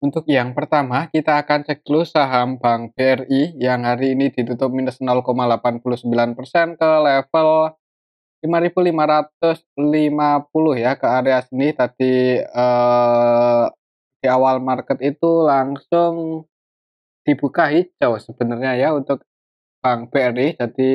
Untuk yang pertama, kita akan cek dulu saham Bank BRI yang hari ini ditutup minus 0,89% ke level 5.550 ya, ke area sini tadi di awal market itu langsung dibuka hijau sebenarnya ya untuk Bank BRI. Jadi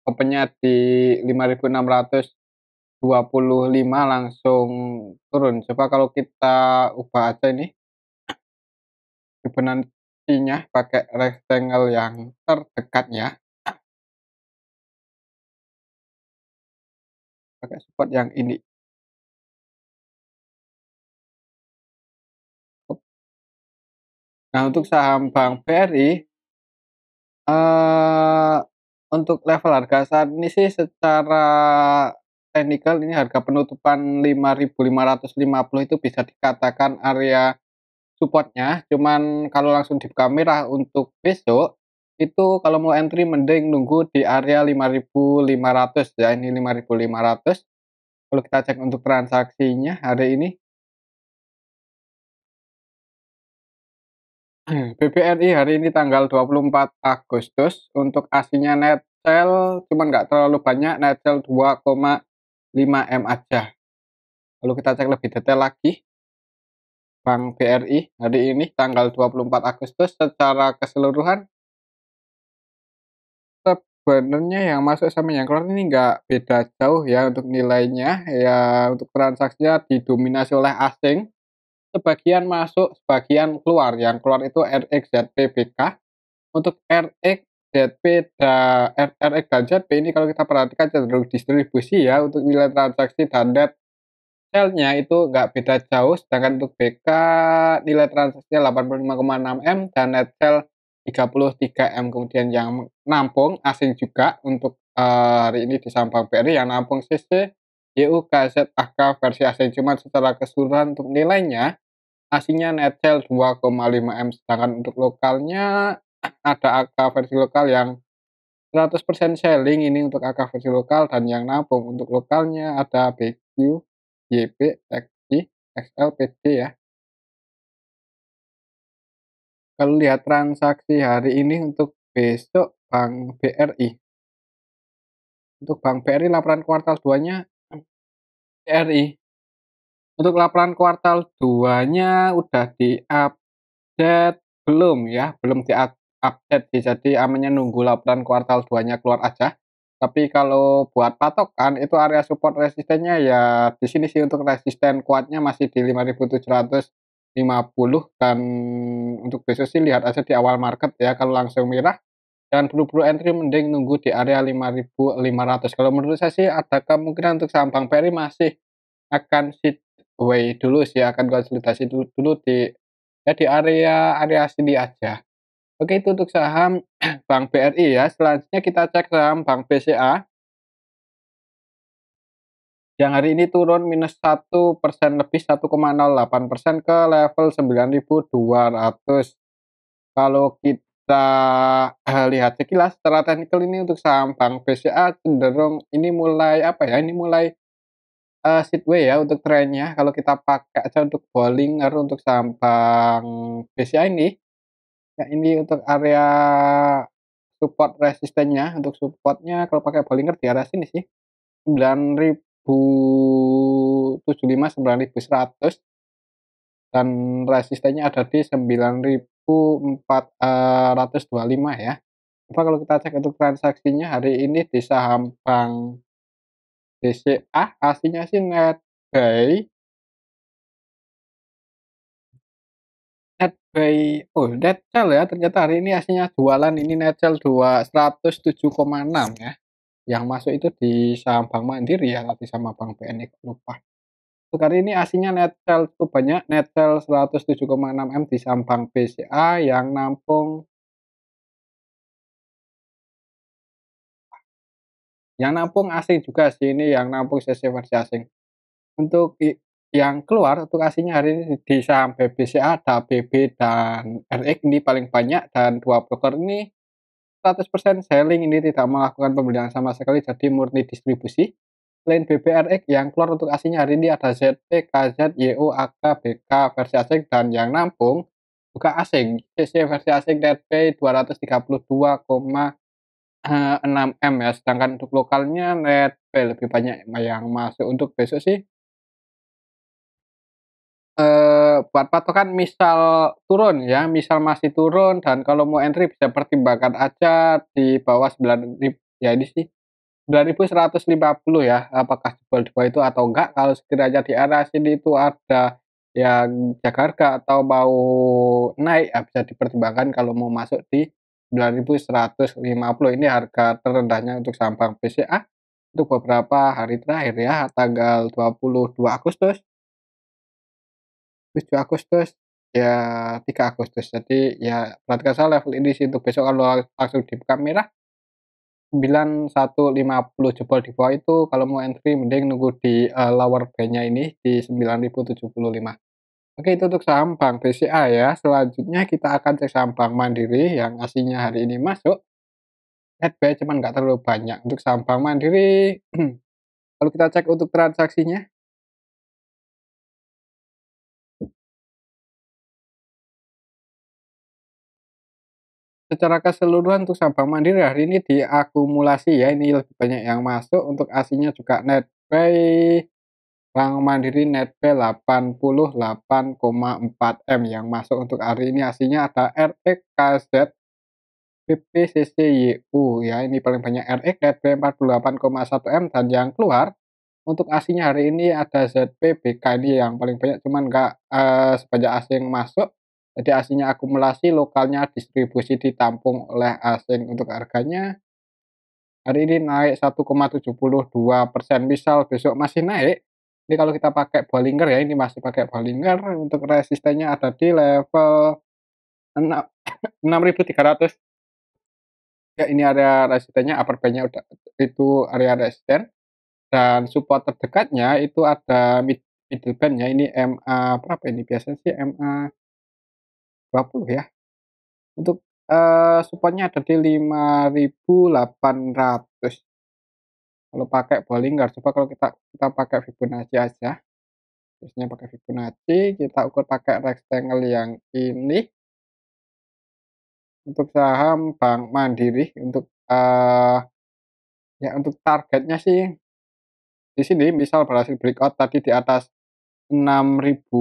opennya di 5.625 langsung turun. Coba kalau kita ubah aja ini Fibonacci-nya pakai rectangle yang terdekatnya, pakai support yang ini. Nah, untuk saham Bank BRI, eee, untuk level harga saat ini sih secara teknikal ini harga penutupan 5.550 itu bisa dikatakan area support-nya, cuman kalau langsung dibuka merah untuk besok, itu kalau mau entry mending nunggu di area 5.500 ya, ini 5.500. Kalau kita cek untuk transaksinya hari ini, BBRI hari ini tanggal 24 Agustus untuk asinya net sell cuman nggak terlalu banyak, net sell 2,5 M aja. Lalu kita cek lebih detail lagi, Bank BRI hari ini tanggal 24 Agustus secara keseluruhan sebenarnya yang masuk sama yang keluar ini nggak beda jauh ya untuk nilainya, ya untuk transaksinya didominasi oleh asing. Sebagian masuk, sebagian keluar. Yang keluar itu RXZPBK. Untuk RXZP RX dan ZP ini kalau kita perhatikan cenderung distribusi ya untuk nilai transaksi dan net sell-nya itu nggak beda jauh. Sedangkan untuk BK nilai transaksinya 85,6 M dan net sell 33 M. Kemudian yang nampung asing juga untuk hari ini di saham Bank BRI yang nampung CC, YU, KZ, AK versi asing. Cuma secara keseluruhan untuk nilainya aslinya net sell 2,5 M, sedangkan untuk lokalnya ada AK versi lokal yang 100% selling ini untuk AK versi lokal dan yang nabung untuk lokalnya ada BQ, YB, XI, XL, PD ya. Kalau lihat transaksi hari ini untuk besok Bank BRI. Untuk Bank BRI laporan kuartal 2-nya BRI. Untuk laporan kuartal 2-nya udah di-update belum ya? Belum update sih, jadi amannya nunggu laporan kuartal 2-nya keluar aja. Tapi kalau buat patokan itu area support resistennya ya di sini sih, untuk resisten kuatnya masih di 5.750 dan untuk besok sih lihat aja di awal market ya, kalau langsung merah jangan buru-buru entry, mending nunggu di area 5.500. Kalau menurut saya sih ada kemungkinan untuk saham Bank BRI masih akan sideways dulu sih, akan konsolidasi dulu di ya di area sini aja. Oke, itu untuk saham Bank BRI ya. Selanjutnya kita cek saham Bank BCA yang hari ini turun minus 1% lebih, 1,08% ke level 9.200. Kalau kita lihat sekilas secara teknikal ini untuk saham Bank BCA cenderung ini mulai apa ya, ini mulai sideways ya untuk trennya. Kalau kita pakai aja untuk Bollinger untuk saham Bank BCA ini, ya ini untuk area support resistennya, untuk supportnya kalau pakai Bollinger di area sini sih, 9.075, 9.100 dan resistennya ada di 9.425 ya. Coba kalau kita cek untuk transaksinya hari ini di saham Bank BCA aslinya sih net sell ya, ternyata hari ini aslinya jualan ini net sell 107,6 ya. Yang masuk itu di saham Bank Mandiri ya, tadi sama Bank BNI lupa. Untuk hari ini aslinya net sell cukup banyak, net sell 107,6 M di saham Bank BCA yang nampung asing juga sih, ini yang nampung CC versi asing. Untuk yang keluar untuk aslinya hari ini di saham BBCA ada BB dan RX ini paling banyak, dan dua broker ini 100% selling, ini tidak melakukan pembelian sama sekali, jadi murni distribusi. Selain BBRX yang keluar untuk aslinya hari ini ada ZP, KZ, YO, AK, BK versi asing dan yang nampung juga asing. CC versi asing Netpay 232,6 M ya, sedangkan untuk lokalnya Netpay lebih banyak yang masuk. Untuk besok sih buat patokan misal turun ya, misal masih turun dan kalau mau entry bisa pertimbangkan aja di bawah 9.000 ya ini sih 9.150 ya, apakah jebol di bawah itu atau enggak. Kalau sekiranya di area sini itu ada yang jaga harga atau mau naik, ya bisa dipertimbangkan kalau mau masuk di 9.150. Ini harga terendahnya untuk saham Bank BCA untuk beberapa hari terakhir ya, tanggal 22 Agustus. 7 Agustus, ya 3 Agustus. Jadi ya perhatikan saja level ini sih untuk besok kalau langsung dibuka merah 9150 jebol di bawah itu kalau mau entry mending nunggu di, lower band-nya ini di 9.075. Oke itu untuk saham Bank BCA ya. Selanjutnya kita akan cek saham Bank Mandiri yang aslinya hari ini masuk, netbuy cuman nggak terlalu banyak. Untuk saham Bank Mandiri kalau kita cek untuk transaksinya secara keseluruhan untuk saham Bank Mandiri hari ini diakumulasi ya, ini lebih banyak yang masuk. Untuk aslinya juga netbuy Bank Mandiri netbuy 88,4 M yang masuk untuk hari ini. Aslinya ada RX, KZ, BP, CCYU ya, ini paling banyak RX netbuy 48,1 M dan yang keluar untuk aslinya hari ini ada ZP, BK ini yang paling banyak cuman nggak, sebanyak asing masuk. Jadi aslinya akumulasi, lokalnya distribusi ditampung oleh asing. Untuk harganya hari ini naik 1,72%. Misal besok masih naik, ini kalau kita pakai Bollinger ya, ini masih pakai Bollinger, untuk resistennya ada di level 6.300. Ya ini area resistennya, upper band-nya udah itu area resisten. Dan support terdekatnya itu ada middle band-nya ini MA berapa ini biasanya sih MA 20 ya. Untuk, support-nya ada di 5.800 kalau pakai Bollinger. Coba kalau kita kita pakai Fibonacci aja, biasanya pakai Fibonacci, kita ukur pakai rectangle yang ini untuk saham Bank Mandiri untuk, ya untuk targetnya sih di sini misal berhasil breakout tadi di atas 6.000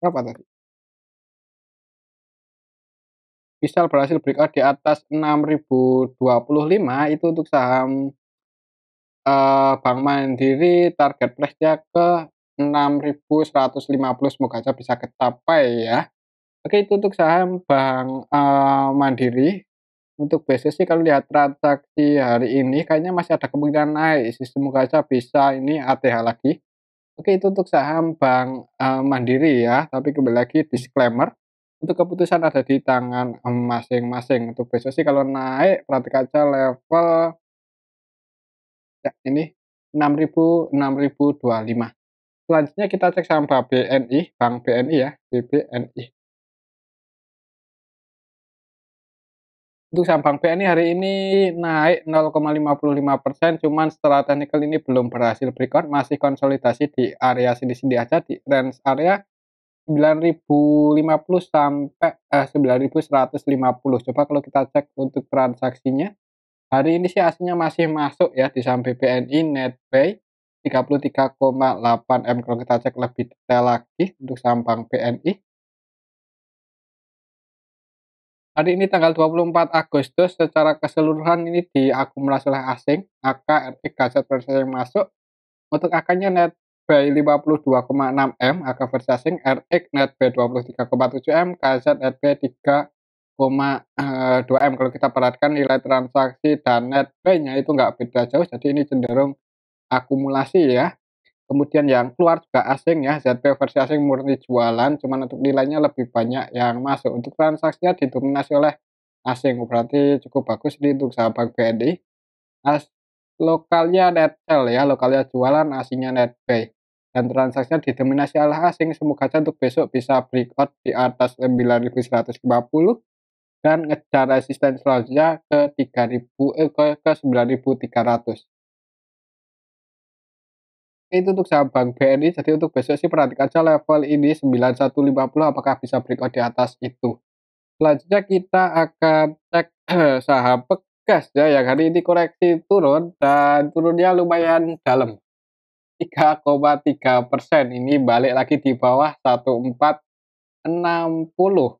berapa tadi? Misal berhasil breakout di atas 6.025 itu untuk saham, Bank Mandiri target price-nya ke 6.150 semoga aja bisa kecapai ya. Oke itu untuk saham Bank, Mandiri. Untuk besok sih kalau lihat transaksi hari ini kayaknya masih ada kemungkinan naik sih, semoga aja bisa ini ATH lagi. Oke itu untuk saham Bank, Mandiri ya, tapi kembali lagi disclaimer, untuk keputusan ada di tangan, masing-masing. Untuk besok sih kalau naik perhatikan aja level ya ini 6.025. Selanjutnya kita cek saham Bank BNI ya, BBNI. Untuk saham Bank BNI hari ini naik 0,55%, cuman secara teknikal ini belum berhasil breakout, masih konsolidasi di area sini-sini aja di range area 9.050 sampai, 9.150. Coba kalau kita cek untuk transaksinya, hari ini sih aslinya masih masuk ya di saham BBNI netbuy 33,8 M kalau kita cek lebih detail lagi untuk saham Bank BNI. Hari ini tanggal 24 Agustus secara keseluruhan ini diakumulasi oleh asing, AK, RX, KZ versi yang masuk. Untuk AK-nya netbuy 52,6 M, AK versi asing, RX netbuy 23,7 M, KZ netbuy 3,2 M. Kalau kita perhatikan nilai transaksi dan netbuy-nya itu nggak beda jauh, jadi ini cenderung akumulasi ya. Kemudian yang keluar juga asing ya, ZP versi asing murni jualan, cuman untuk nilainya lebih banyak yang masuk. Untuk transaksinya didominasi oleh asing, berarti cukup bagus ini untuk saham Bank BNI. As lokalnya net sell ya, lokalnya jualan, asingnya net buy. Dan transaksinya didominasi oleh asing, semoga saja untuk besok bisa breakout di atas 9.150 dan ngejar resisten selanjutnya ke 3.000 ke 9.300. Itu untuk saham Bank BRI, jadi untuk besok sih perhatikan aja level ini 9150 apakah bisa breakout di atas itu. Selanjutnya kita akan cek saham Pegas ya, yang hari ini koreksi turun dan turunnya lumayan dalam, 3,3%. Ini balik lagi di bawah 1460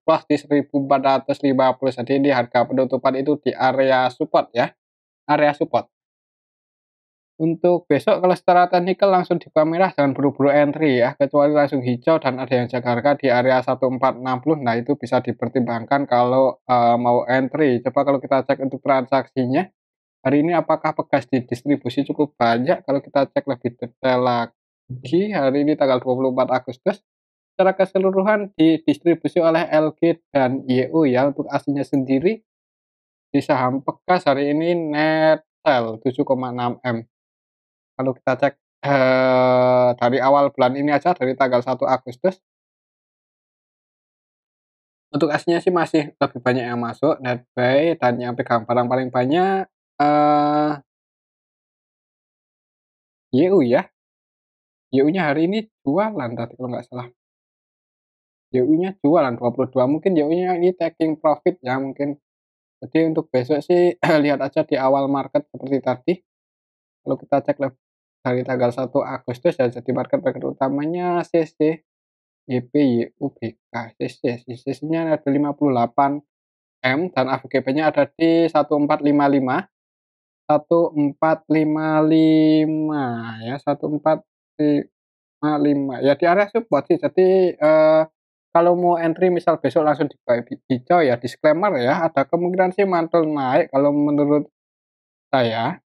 plus di 1450. Jadi ini harga penutupan itu di area support ya, area support. Untuk besok kalau secara teknikal langsung di merah jangan buru-buru entry ya, kecuali langsung hijau dan ada yang jaga harga di area 1460. Nah, itu bisa dipertimbangkan kalau, mau entry. Coba kalau kita cek untuk transaksinya, hari ini apakah Pegas didistribusi cukup banyak? Kalau kita cek lebih detail lagi, hari ini tanggal 24 Agustus, secara keseluruhan didistribusi oleh LG dan YU ya. Untuk aslinya sendiri, di saham Pegas hari ini net sell 7,6 M. Kalau kita cek, dari awal bulan ini aja dari tanggal 1 Agustus, untuk aslinya sih masih lebih banyak yang masuk net buy dan yang pegang barang paling banyak, YU ya, YU-nya hari ini jualan tadi kalau nggak salah, YU-nya jualan 22, mungkin YU-nya ini taking profit ya mungkin. Jadi untuk besok sih lihat aja di awal market seperti tadi, kalau kita cek dari tanggal 1 Agustus ya, jadi market maker utamanya CC. YPYUBK CC, CC-nya ada 58 M dan AVGB-nya ada di 1455, 1455 ya, 1455 ya di area support sih. Jadi, kalau mau entry misal besok langsung di buy hijau ya disclaimer ya, ada kemungkinan sih mantul naik kalau menurut saya.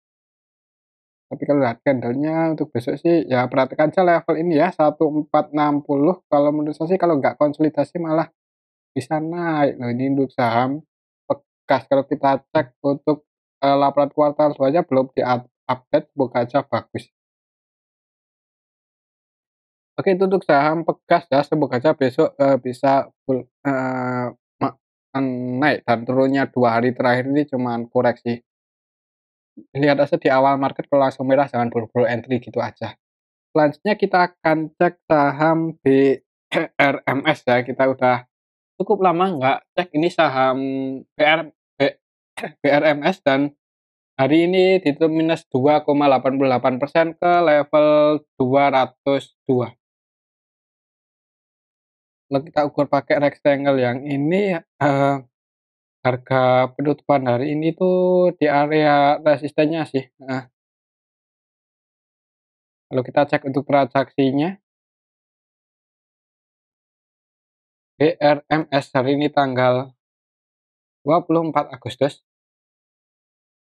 Tapi kalau lihat candlenya untuk besok sih ya perhatikan aja level ini ya, 1460. Kalau menurut saya sih kalau nggak konsolidasi malah bisa naik loh ini untuk saham Pegas. Kalau kita cek untuk, laporan kuartal 2 belum update, semoga aja bagus. Oke itu untuk saham Pegas ya, semoga aja besok, bisa ma naik dan turunnya 2 hari terakhir ini cuman koreksi. Lihat aja di awal market kalau langsung merah jangan buru-buru entry gitu aja. Selanjutnya kita akan cek saham BRMS ya, kita udah cukup lama nggak cek ini saham BR B BRMS dan hari ini ditutup minus 2,88% ke level 202. Kalau kita ukur pakai rectangle yang ini, harga penutupan hari ini tuh di area resistennya sih, heeh. Kalau kita cek untuk transaksinya, BRMS hari ini tanggal 24 Agustus,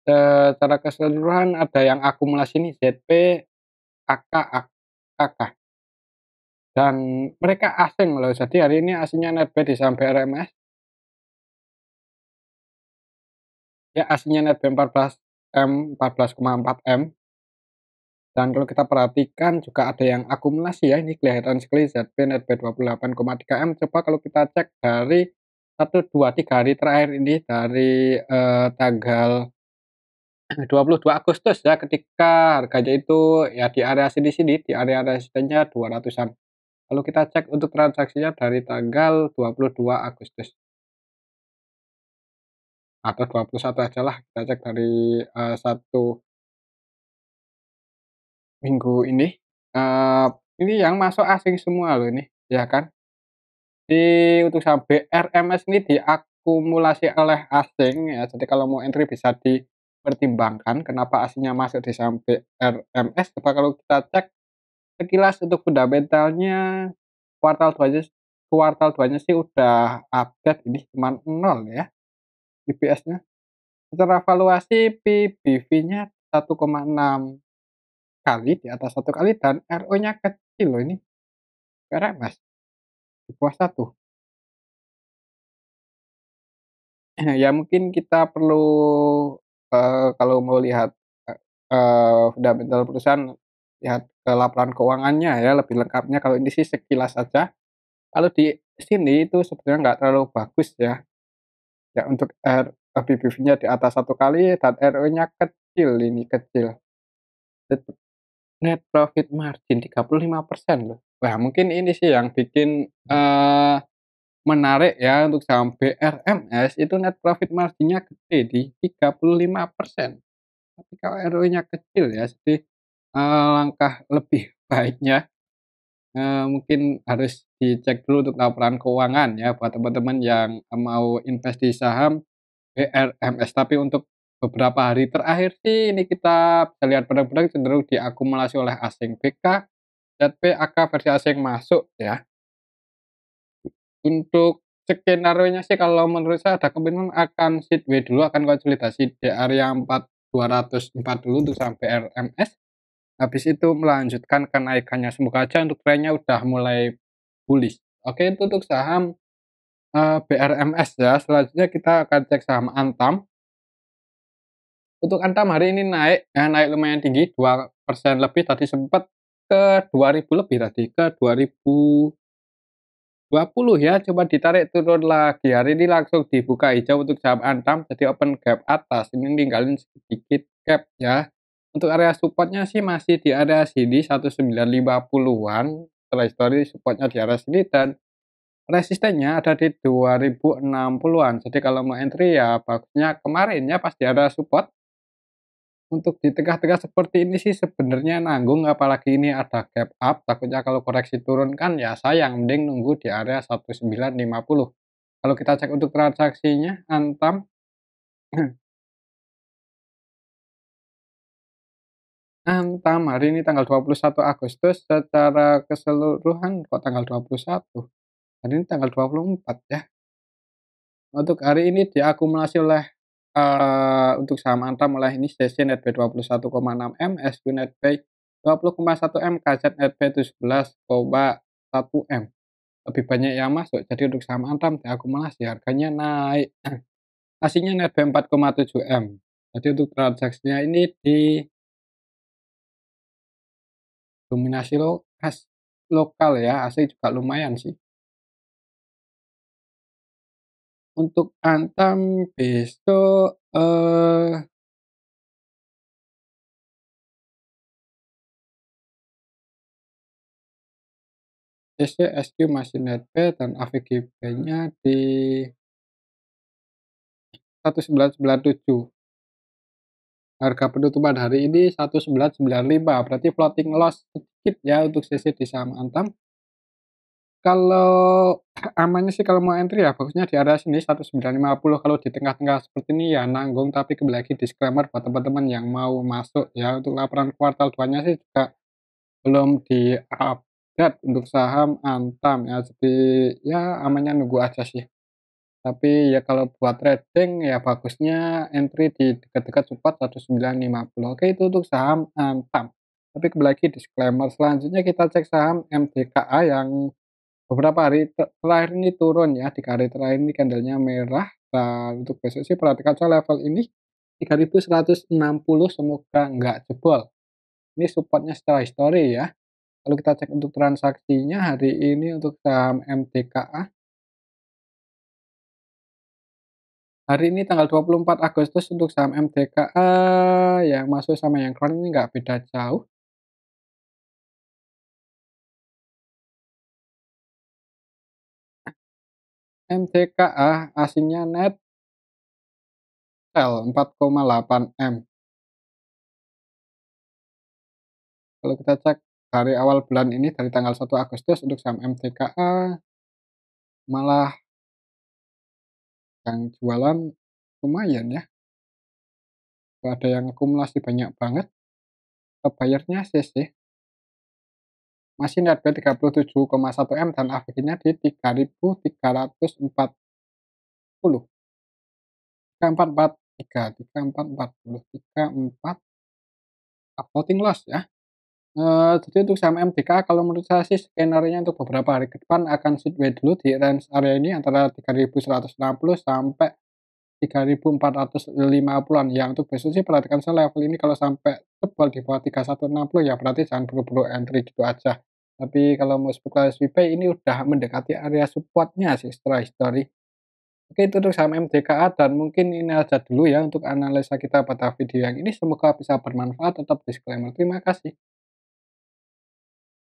secara keseluruhan ada yang akumulasi nih ZP, AK, KK, dan mereka asing loh. Jadi hari ini aslinya netbuy di saham BRMS, ya aslinya netbuy 14 M, 14,4 M. Dan kalau kita perhatikan juga ada yang akumulasi ya, ini kelihatan sekali ZP netbuy 28,3 M. Coba kalau kita cek dari 1, 2, 3 hari terakhir ini dari, tanggal 22 Agustus ya, ketika harganya itu ya di area sini-sini, di area resistennya 200-an. Kalau kita cek untuk transaksinya dari tanggal 22 Agustus atau 21 ajalah, kita cek dari, 1 minggu ini, eee, ini yang masuk asing semua loh ini, ya kan. Untuk saham BRMS ini diakumulasi oleh asing ya, jadi kalau mau entry bisa dipertimbangkan kenapa asingnya masuk di saham BRMS. Coba kalau kita cek sekilas untuk fundamentalnya kuartal 2-nya kuartal 2-nya sih udah update ini cuman 0 ya EPS-nya. Secara valuasi PBV-nya 1,6 kali, di atas 1 kali dan RO-nya kecil loh ini, BRMS di bawah 1. Ya mungkin kita perlu, kalau mau lihat, fundamental perusahaan, lihat ke laporan keuangannya ya lebih lengkapnya, kalau ini sih sekilas saja. Kalau di sini itu sebenarnya nggak terlalu bagus ya, ya untuk PBV-nya di atas 1 kali dan RO-nya kecil ini, kecil. Net profit margin 35% loh. Wah, mungkin ini sih yang bikin, menarik ya untuk saham BRMS itu net profit marginnya gede di 35%. Tapi kalau ROE-nya kecil ya, jadi, langkah lebih baiknya, mungkin harus dicek dulu untuk laporan keuangan ya buat teman-teman yang, mau invest di saham BRMS. Tapi untuk beberapa hari terakhir sih ini kita bisa lihat benar-benar cenderung diakumulasi oleh asing. BK, ZP, AK versi asing masuk ya. Untuk skenario-nya sih kalau menurut saya ada kemungkinan akan sideway dulu, akan konsolidasi di area 4.204 dulu untuk sampai RMS, habis itu melanjutkan kenaikannya. Semoga aja untuk trennya udah mulai bullish. Oke, itu untuk saham, BRMS ya. Selanjutnya kita akan cek saham Antam. Untuk Antam hari ini naik ya, naik lumayan tinggi 2% lebih, tadi sempat ke 2.000 lebih tadi, ke 2020 ya, coba ditarik turun lagi. Hari ini langsung dibuka hijau untuk saham Antam, jadi open gap atas, ini ninggalin sedikit gap ya. Untuk area supportnya sih masih di area sini 1950-an, setelah histori supportnya di area sini dan resistennya ada di 2060-an. Jadi kalau mau entry ya bagusnya kemarin ya pas di area support. Untuk di tengah-tengah seperti ini sih sebenarnya nanggung, apalagi ini ada gap up, takutnya kalau koreksi turun kan ya sayang, mending nunggu di area 1950. Kalau kita cek untuk transaksinya, Antam Antam hari ini tanggal 21 Agustus secara keseluruhan kok tanggal 21, hari ini tanggal 24 ya. Untuk hari ini diakumulasi oleh, untuk saham Antam oleh ini CC netbuy 21,6 M, SQ netbuy 20,1 M, KZ netbuy 17,1 M. Lebih banyak yang masuk, jadi untuk saham Antam diakumulasi harganya naik. Aslinya netbuy 4,7 M. Jadi untuk transaksinya ini didominasi lokal ya, asli juga lumayan sih. Untuk Antam besok, CC, SQ masih netbuy dan AVGB-nya di 1997. Harga penutupan hari ini 1995, berarti floating loss sedikit ya untuk CC di saham Antam. Kalau amannya sih kalau mau entry ya bagusnya di area sini 1950, kalau di tengah-tengah seperti ini ya nanggung, tapi kembali lagi disclaimer buat teman-teman yang mau masuk ya, untuk laporan kuartal 2-nya sih juga belum di-update untuk saham Antam ya, jadi ya amannya nunggu aja sih. Tapi ya kalau buat trading ya bagusnya entry di dekat-dekat support 1950. Oke, itu untuk saham Antam. Tapi kembali lagi disclaimer, selanjutnya kita cek saham MDKA yang beberapa hari terakhir ini turun ya, 3 hari terakhir ini candlenya merah, dan untuk besok sih perhatikan saja level ini 3.160, semoga nggak jebol. Ini supportnya setelah histori ya. Kalau kita cek untuk transaksinya hari ini untuk saham MDKA, hari ini tanggal 24 Agustus untuk saham MDKA yang masuk sama yang keluar ini nggak beda jauh. MDKA aslinya net sell 4,8 M. Kalau kita cek dari awal bulan ini dari tanggal 1 Agustus untuk saham MDKA malah yang jualan lumayan ya, ada yang akumulasi banyak banget, bayarnya CC masih netbuy 37,1 M dan AVG-nya di 3.340, 3443, 3440, 34 floating loss ya. Jadi untuk saham MDK kalau menurut saya sih skenario-nya untuk beberapa hari ke depan akan sideway dulu di range area ini antara 3.160 sampai 3.450-an. Ya untuk besok sih perhatikan saya level ini kalau sampai tebal di bawah 3.160 ya berarti jangan buru-buru entry gitu aja. Tapi kalau mau spekulasi SWP ini udah mendekati area supportnya sih setelah histori. Oke, itu untuk saham MDKA dan mungkin ini aja dulu ya untuk analisa kita pada video yang ini, semoga bisa bermanfaat. Tetap disclaimer. Terima kasih.